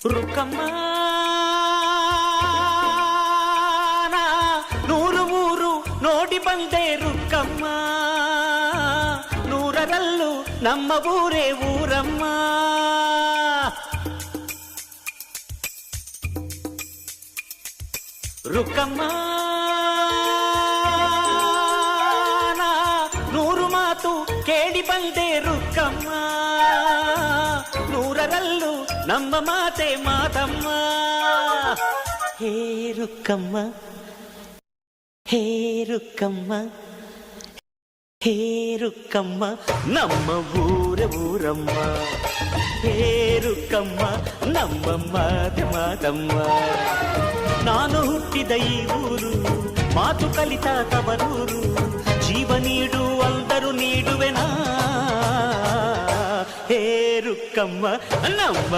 ರುಕ್ಕಮ್ಮ ನೂರು ಊರು ನೋಡಿ ಬಂದೆ ರುಕ್ಕಮ್ಮ, ನೂರರಲ್ಲೂ ನಮ್ಮ ಊರೇ ಊರಮ್ಮ. ರುಕ್ಕಮ್ಮ ನೂರು ಮಾತು ಕೇಳಿ ಬಂದೆ ರುಕ್ಕಮ್ಮ, ನೂರರಲ್ಲೂ ನಮ್ಮ ಮಾತೆ ಮಾತಮ್ಮ. ಹೇ ರುಕ್ಕಮ್ಮ, ಹೇ ರುಕ್ಕಮ್ಮ, ಹೇ ರುಕ್ಕಮ್ಮ, ನಮ್ಮ ಊರ ಊರಮ್ಮ. ಹೇ ರುಕ್ಕಮ್ಮ, ನಮ್ಮ ಮಾತೆ ಮಾತಮ್ಮ. ನಾನು ಹುಟ್ಟಿದ ಈ ಊರು, ಮಾತು ಕಲಿತ ತವರೂರು, ಜೀವ ನೀಡು ಅಂದರು ನೀಡುವೆನಾ. ಹೇ ರುಕ್ಕಮ್ಮ, ನಮ್ಮ